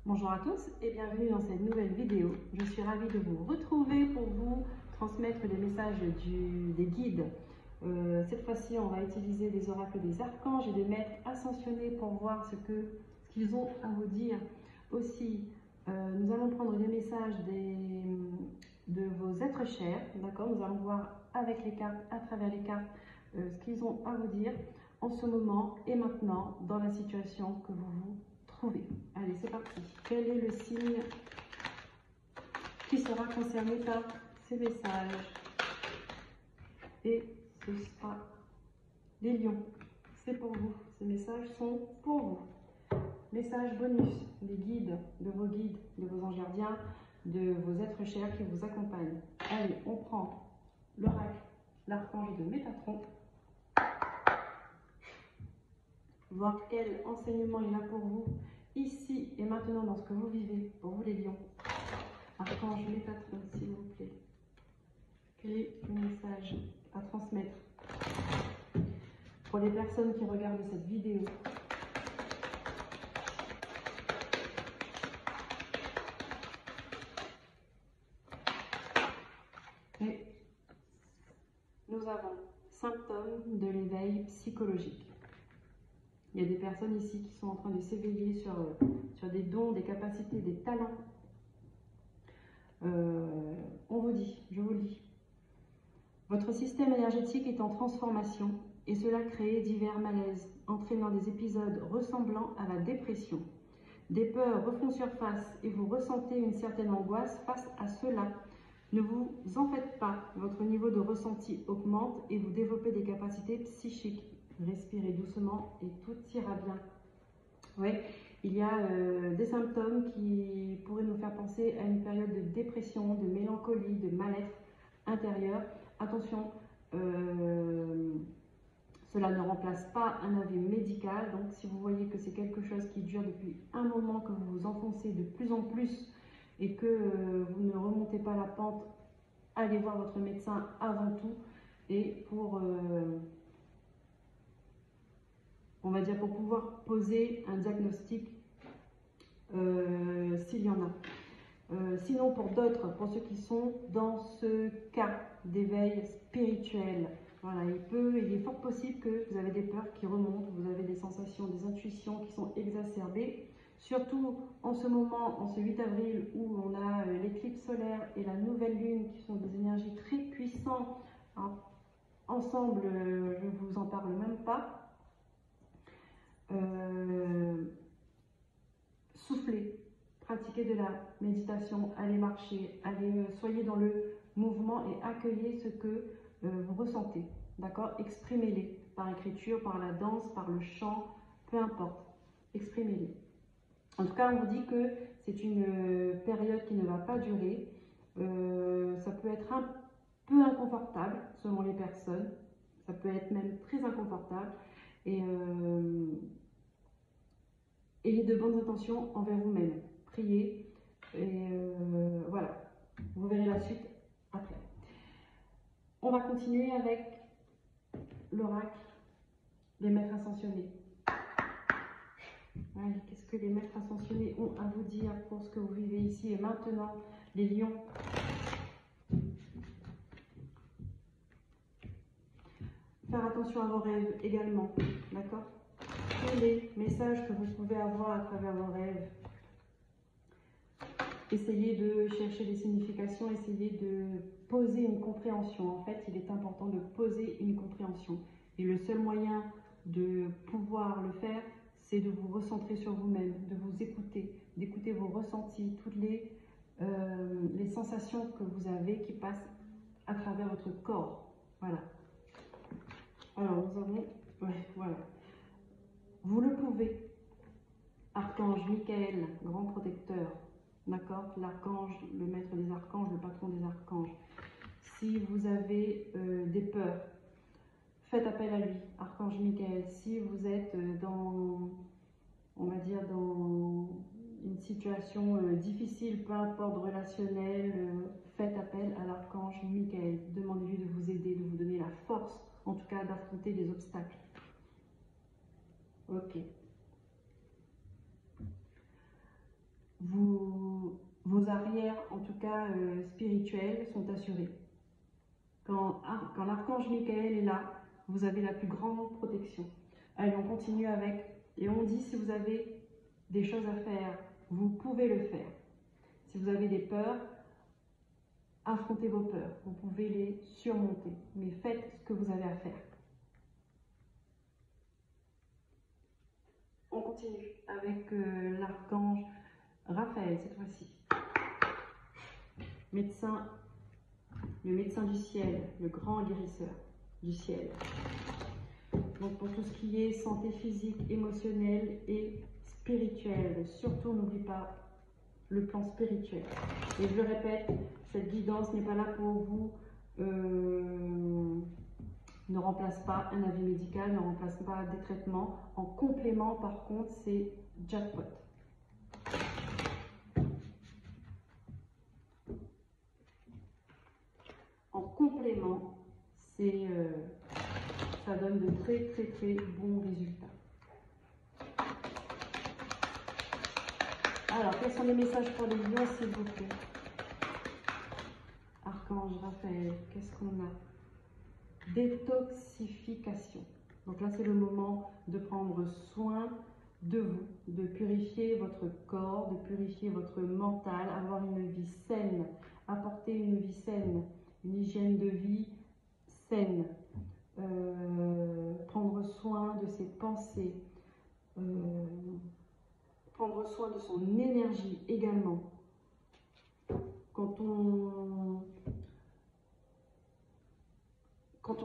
Bonjour à tous et bienvenue dans cette nouvelle vidéo. Je suis ravie de vous retrouver pour vous transmettre les messages des guides. Cette fois-ci, on va utiliser des oracles des archanges et des maîtres ascensionnés pour voir ce qu'ils ont à vous dire. Aussi, nous allons prendre des messages de vos êtres chers. D'accord, nous allons voir avec les cartes, à travers les cartes, ce qu'ils ont à vous dire en ce moment et maintenant dans la situation que vous vous trouvez. Allez, c'est parti. Quel est le signe qui sera concerné par ces messages? Et ce sera les lions. C'est pour vous. Ces messages sont pour vous. Message bonus des guides, de vos anges gardiens, de vos êtres chers qui vous accompagnent. Allez, on prend l'oracle, l'archange de Métatron. Voir quel enseignement il a pour vous ici et maintenant dans ce que vous vivez, pour vous les lions. Archange Métatron, s'il vous plaît. Quel est le message à transmettre pour les personnes qui regardent cette vidéo? Et nous avons symptômes de l'éveil psychologique. Il y a des personnes ici qui sont en train de s'éveiller sur des dons, des capacités, des talents. On vous dit, je vous le dis, votre système énergétique est en transformation et cela crée divers malaises, entraînant des épisodes ressemblant à la dépression. Des peurs refont surface et vous ressentez une certaine angoisse face à cela. Ne vous en faites pas, votre niveau de ressenti augmente et vous développez des capacités psychiques. Respirez doucement et tout ira bien. Oui, il y a des symptômes qui pourraient nous faire penser à une période de dépression, de mélancolie, de mal-être intérieur. Attention, cela ne remplace pas un avis médical. Donc, si vous voyez que c'est quelque chose qui dure depuis un moment, que vous vous enfoncez de plus en plus et que vous ne remontez pas la pente, allez voir votre médecin avant tout et on va dire pour pouvoir poser un diagnostic s'il y en a. Sinon, pour d'autres, pour ceux qui sont dans ce cas d'éveil spirituel, voilà, il est fort possible que vous avez des peurs qui remontent, vous avez des sensations, des intuitions qui sont exacerbées. Surtout en ce moment, en ce 8 avril, où on a l'éclipse solaire et la nouvelle lune, qui sont des énergies très puissantes. Alors, ensemble, je ne vous en parle même pas. Soufflez, pratiquez de la méditation, allez marcher, soyez dans le mouvement et accueillez ce que vous ressentez, d'accord? Exprimez-les par écriture, par la danse, par le chant, peu importe, exprimez-les. En tout cas, on vous dit que c'est une période qui ne va pas durer, ça peut être un peu inconfortable selon les personnes, ça peut être même très inconfortable, et ayez de bonnes intentions envers vous-même. Priez et voilà. Vous verrez la suite après. On va continuer avec l'oracle des maîtres ascensionnés. Qu'est-ce que les maîtres ascensionnés ont à vous dire pour ce que vous vivez ici et maintenant, les lions? Faire attention à vos rêves également, d'accord? Tous les messages que vous pouvez avoir à travers vos rêves. Essayez de chercher des significations, essayez de poser une compréhension. En fait, il est important de poser une compréhension. Et le seul moyen de pouvoir le faire, c'est de vous recentrer sur vous-même, de vous écouter, d'écouter vos ressentis, toutes les sensations que vous avez qui passent à travers votre corps. Voilà. Alors, nous avons... Ouais, voilà. Vous le pouvez. Archange Michael, grand protecteur. D'accord? L'archange, le maître des archanges, le patron des archanges. Si vous avez des peurs, faites appel à lui, Archange Michael. Si vous êtes dans, on va dire, dans une situation difficile, peu importe relationnelle, faites appel à l'archange Michael. Demandez-lui de vous aider, de vous donner la force, en tout cas, d'affronter les obstacles. Ok. arrières, en tout cas spirituelles, sont assurées. Quand l'archange Michael est là, vous avez la plus grande protection. Allez, on continue avec, et on dit si vous avez des choses à faire, vous pouvez le faire. Si vous avez des peurs, affrontez vos peurs, vous pouvez les surmonter, mais faites ce que vous avez à faire. On continue avec l'archange Raphaël cette fois-ci. Médecin, le médecin du ciel, le grand guérisseur du ciel. Donc pour tout ce qui est santé physique, émotionnelle et spirituelle, surtout n'oublie pas le plan spirituel. Et je le répète, cette guidance n'est pas là pour vous, ne remplace pas un avis médical, ne remplace pas des traitements. En complément, par contre, c'est jackpot. En complément, ça donne de très bons résultats. Alors, quels sont les messages pour les lions, s'il vous plaît? Archange Raphaël, qu'est-ce qu'on a? Détoxification. Donc là, c'est le moment de prendre soin de vous, de purifier votre corps, de purifier votre mental, avoir une vie saine, apporter une vie saine, une hygiène de vie saine, prendre soin de ses pensées, prendre soin de son énergie également. Quand on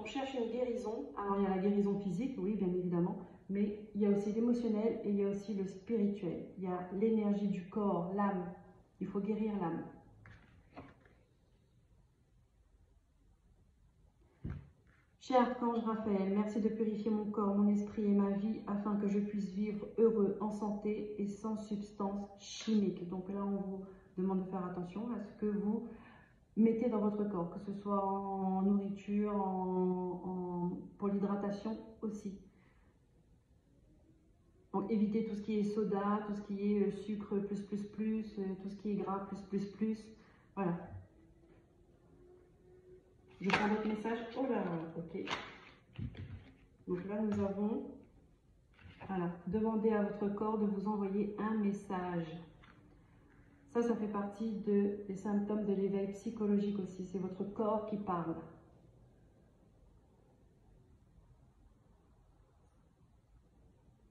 cherche une guérison, alors il y a la guérison physique, oui, bien évidemment, mais il y a aussi l'émotionnel et il y a aussi le spirituel. Il y a l'énergie du corps, l'âme. Il faut guérir l'âme. Cher Archange Raphaël, merci de purifier mon corps, mon esprit et ma vie afin que je puisse vivre heureux, en santé et sans substances chimiques. Donc là, on vous demande de faire attention à ce que vous mettez dans votre corps, que ce soit en nourriture, pour l'hydratation aussi. Donc évitez tout ce qui est soda, tout ce qui est sucre plus, tout ce qui est gras plus. Voilà. Je prends votre message. Oh là là, ok. Donc là, nous avons, voilà, demandez à votre corps de vous envoyer un message. Ça fait partie des symptômes de l'éveil psychologique aussi. C'est votre corps qui parle.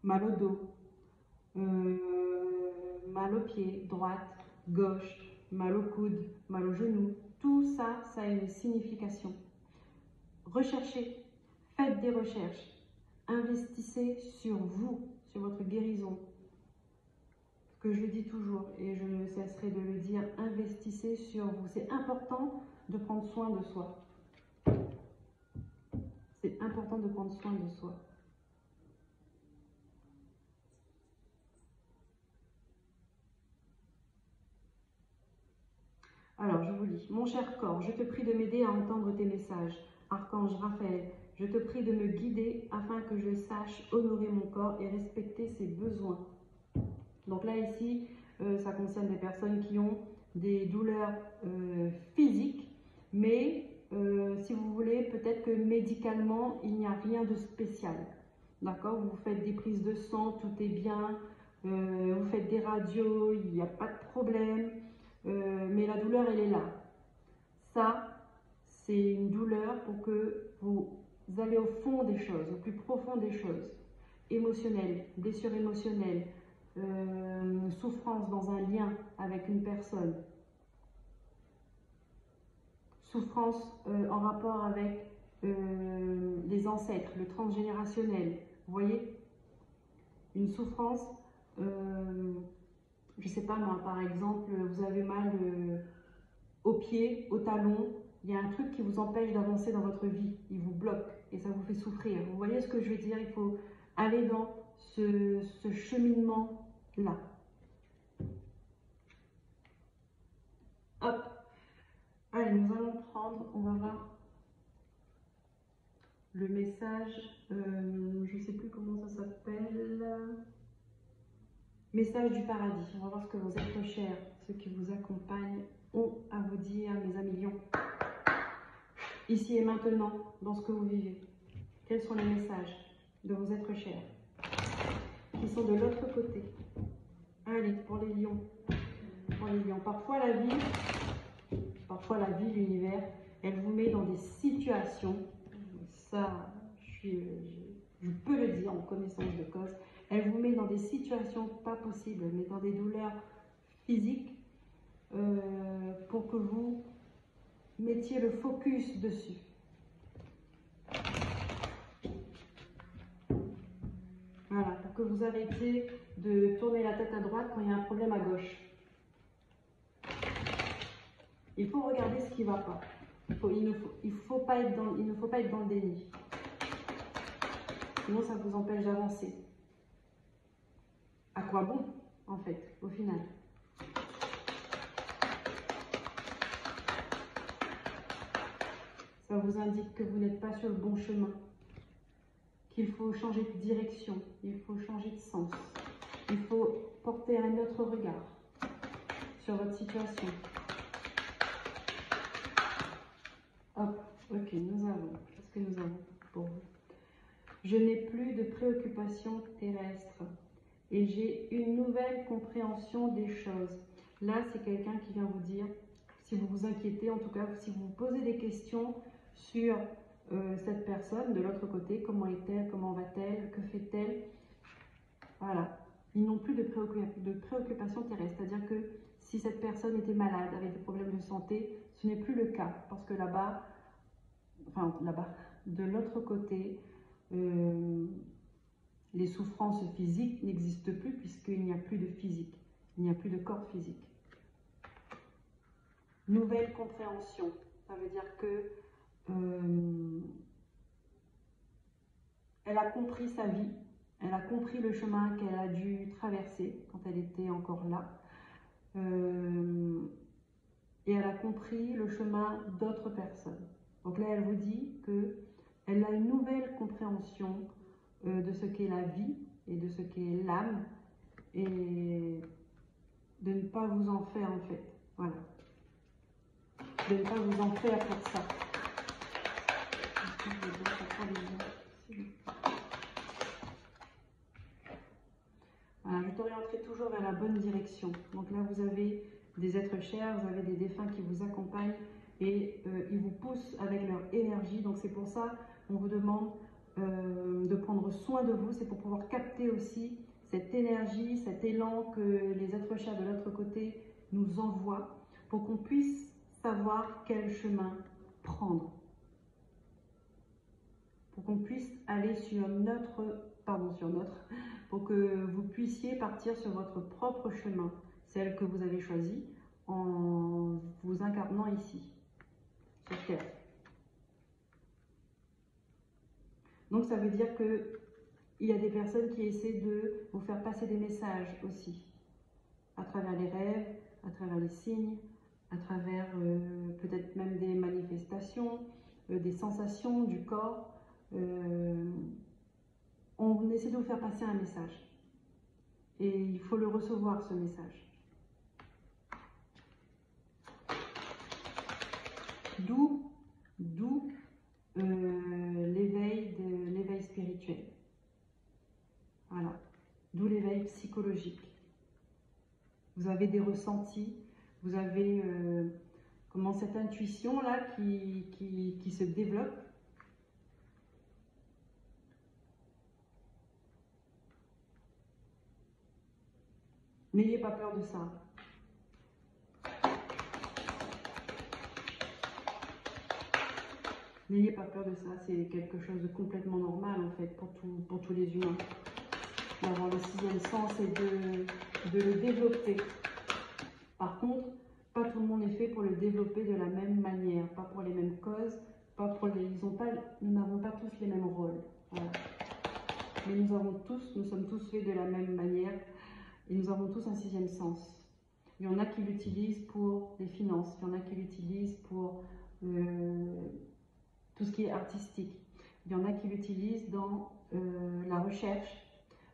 Mal au dos, mal au pied, droite, gauche, mal au coude, mal au genou. Tout ça, ça a une signification. Recherchez, faites des recherches, investissez sur vous, sur votre guérison. Ce que je dis toujours, et je ne cesserai de le dire, investissez sur vous. C'est important de prendre soin de soi. C'est important de prendre soin de soi. Alors, je vous lis. Mon cher corps, je te prie de m'aider à entendre tes messages. Archange Raphaël, je te prie de me guider afin que je sache honorer mon corps et respecter ses besoins. Donc là, ici, ça concerne des personnes qui ont des douleurs physiques, mais si vous voulez, peut-être que médicalement, il n'y a rien de spécial. D'accord? Vous faites des prises de sang, tout est bien, vous faites des radios, il n'y a pas de problème. Mais la douleur, elle est là. Ça, c'est une douleur pour que vous allez au fond des choses, au plus profond des choses. Émotionnelles, blessures émotionnelles, souffrance dans un lien avec une personne. Souffrance en rapport avec les ancêtres, le transgénérationnel. Vous voyez? Une souffrance... je ne sais pas moi, par exemple, vous avez mal au pied, au talon, il y a un truc qui vous empêche d'avancer dans votre vie, il vous bloque et ça vous fait souffrir. Vous voyez ce que je veux dire? Il faut aller dans ce cheminement-là. Hop, allez, nous allons prendre, on va voir le message, je ne sais plus comment ça s'appelle. Message du paradis. On va voir ce que vos êtres chers, ceux qui vous accompagnent, ont à vous dire, mes amis lions. Ici et maintenant, dans ce que vous vivez. Quels sont les messages de vos êtres chers qui sont de l'autre côté? Allez, pour les lions. Pour les lions. Parfois la vie, l'univers, elle vous met dans des situations, ça, je peux le dire en connaissance de cause, elle vous met dans des situations pas possibles, mais dans des douleurs physiques, pour que vous mettiez le focus dessus. Voilà, pour que vous arrêtiez de tourner la tête à droite quand il y a un problème à gauche. Il faut regarder ce qui ne va pas. Il ne faut pas être dans le déni. Sinon, ça vous empêche d'avancer. À quoi bon, en fait, au final? Ça vous indique que vous n'êtes pas sur le bon chemin, qu'il faut changer de direction, il faut changer de sens, il faut porter un autre regard sur votre situation. Hop, ok, nous avons, qu'est-ce que nous avons pour vous? Je n'ai plus de préoccupations terrestres et j'ai une nouvelle compréhension des choses. Là, c'est quelqu'un qui vient vous dire, si vous vous inquiétez, en tout cas, si vous vous posez des questions sur cette personne de l'autre côté, comment est-elle, comment va-t-elle, que fait-elle? Voilà, ils n'ont plus de préoccupations terrestres, c'est-à-dire que si cette personne était malade, avec des problèmes de santé, ce n'est plus le cas, parce que là-bas, de l'autre côté, les souffrances physiques n'existent plus puisqu'il n'y a plus de physique, il n'y a plus de corps physique. Nouvelle compréhension, ça veut dire que elle a compris sa vie, elle a compris le chemin qu'elle a dû traverser quand elle était encore là, et elle a compris le chemin d'autres personnes. Donc là, elle vous dit qu'elle a une nouvelle compréhension de ce qu'est la vie et de ce qu'est l'âme, et de ne pas vous en faire en fait. Voilà. De ne pas vous en faire pour ça. Voilà, je t'orienterai toujours vers la bonne direction. Donc là, vous avez des êtres chers, vous avez des défunts qui vous accompagnent et ils vous poussent avec leur énergie. Donc c'est pour ça qu'on vous demande de prendre soin de vous. C'est pour pouvoir capter aussi cette énergie, cet élan que les êtres chers de l'autre côté nous envoient pour qu'on puisse savoir quel chemin prendre. Pour qu'on puisse aller pour que vous puissiez partir sur votre propre chemin, celle que vous avez choisie en vous incarnant ici, sur Terre. Donc ça veut dire qu'il y a des personnes qui essaient de vous faire passer des messages aussi, à travers les rêves, à travers les signes, à travers peut-être même des manifestations, des sensations du corps. On essaie de vous faire passer un message. Et il faut le recevoir, ce message. D'où l'éveil spirituel. Voilà. D'où l'éveil psychologique. Vous avez des ressentis, vous avez cette intuition-là qui se développe. N'ayez pas peur de ça. N'ayez pas peur de ça, c'est quelque chose de complètement normal en fait pour tous les humains. D'avoir le sixième sens et de le développer. Par contre, pas tout le monde est fait pour le développer de la même manière, pas pour les mêmes causes, nous n'avons pas tous les mêmes rôles. Voilà. Mais nous sommes tous faits de la même manière. Et nous avons tous un sixième sens. Il y en a qui l'utilisent pour les finances, il y en a qui l'utilisent pour tout ce qui est artistique. Il y en a qui l'utilisent dans la recherche,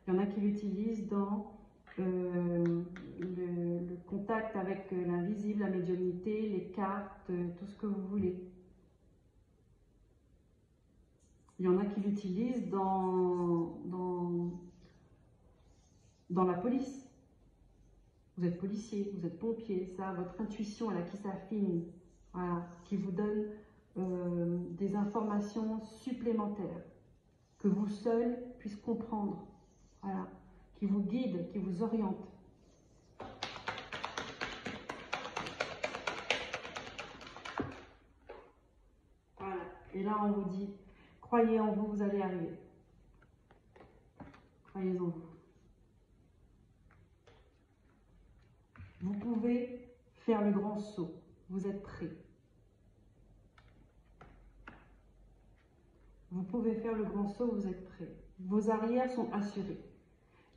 il y en a qui l'utilisent dans le contact avec l'invisible, la médiumnité, les cartes, tout ce que vous voulez. Il y en a qui l'utilisent dans la police. Vous êtes policier, vous êtes pompier, ça, votre intuition là qui s'affine, voilà, qui vous donne des informations supplémentaires que vous seul puissiez comprendre, voilà, qui vous guide, qui vous oriente. Voilà. Et là, on vous dit, croyez en vous, vous allez arriver. Croyez en vous. Vous pouvez faire le grand saut. Vous êtes prêts. Vous pouvez faire le grand saut, vous êtes prêts. Vos arrières sont assurés.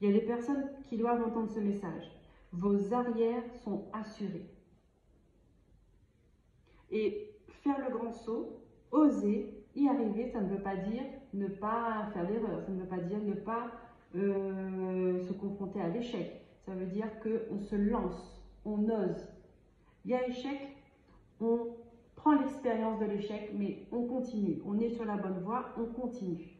Il y a des personnes qui doivent entendre ce message. Vos arrières sont assurés. Et faire le grand saut, oser y arriver, ça ne veut pas dire ne pas faire l'erreur. Ça ne veut pas dire ne pas se confronter à l'échec. Ça veut dire qu'on se lance, on ose. Il y a échec, on prend l'expérience de l'échec, mais on continue. On est sur la bonne voie, on continue.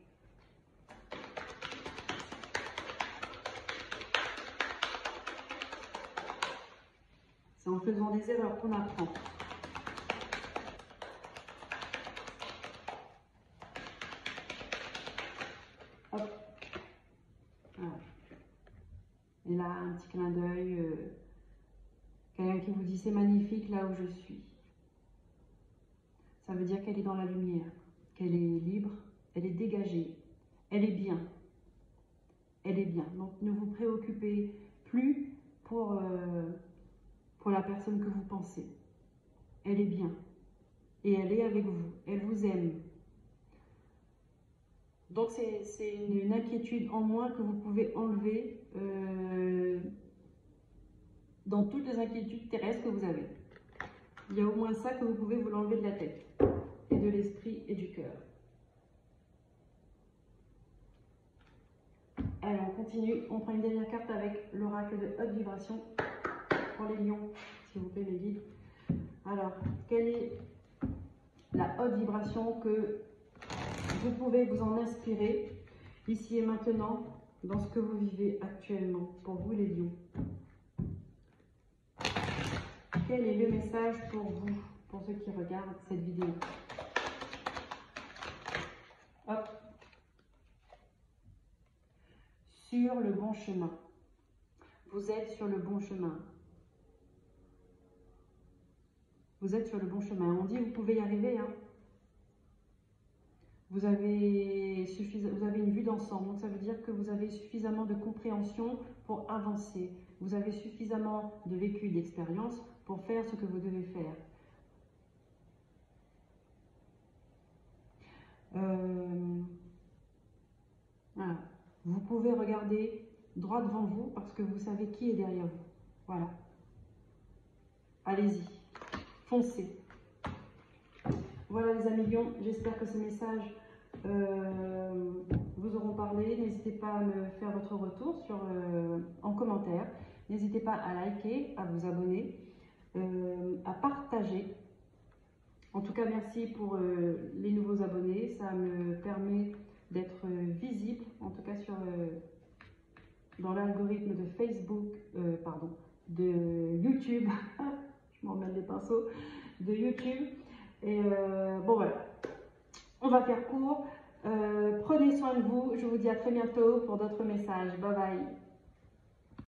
C'est en faisant des erreurs qu'on apprend. Hop. Voilà. Et là, un petit clin d'œil. Quelqu'un qui vous dit c'est magnifique là où je suis. Ça veut dire qu'elle est dans la lumière, qu'elle est libre, elle est dégagée, elle est bien. Elle est bien. Donc ne vous préoccupez plus pour la personne que vous pensez. Elle est bien. Et elle est avec vous. Elle vous aime. Donc c'est une inquiétude en moins que vous pouvez enlever dans toutes les inquiétudes terrestres que vous avez. Il y a au moins ça que vous pouvez vous l'enlever de la tête, et de l'esprit et du cœur. Allez, on continue. On prend une dernière carte avec l'oracle de haute vibration pour les lions, s'il vous plaît, les guides. Alors, quelle est la haute vibration que vous pouvez vous en inspirer ici et maintenant dans ce que vous vivez actuellement pour vous, les lions? Quel est le message pour vous, pour ceux qui regardent cette vidéo? Hop. Sur le bon chemin. Vous êtes sur le bon chemin. Vous êtes sur le bon chemin. On dit vous pouvez y arriver. Hein. Vous avez une vue d'ensemble. Donc ça veut dire que vous avez suffisamment de compréhension pour avancer. Vous avez suffisamment de vécu, d'expérience pour faire ce que vous devez faire. Voilà. Vous pouvez regarder droit devant vous parce que vous savez qui est derrière vous. Voilà. Allez-y. Foncez. Voilà les amis lions, j'espère que ces messages vous auront parlé. N'hésitez pas à me faire votre retour en commentaire. N'hésitez pas à liker, à vous abonner, à partager. En tout cas, merci pour les nouveaux abonnés. Ça me permet d'être visible, en tout cas dans l'algorithme de Facebook, de YouTube. Je m'en mêle les pinceaux, de YouTube. Et bon voilà, on va faire court. Prenez soin de vous. Je vous dis à très bientôt pour d'autres messages. Bye bye.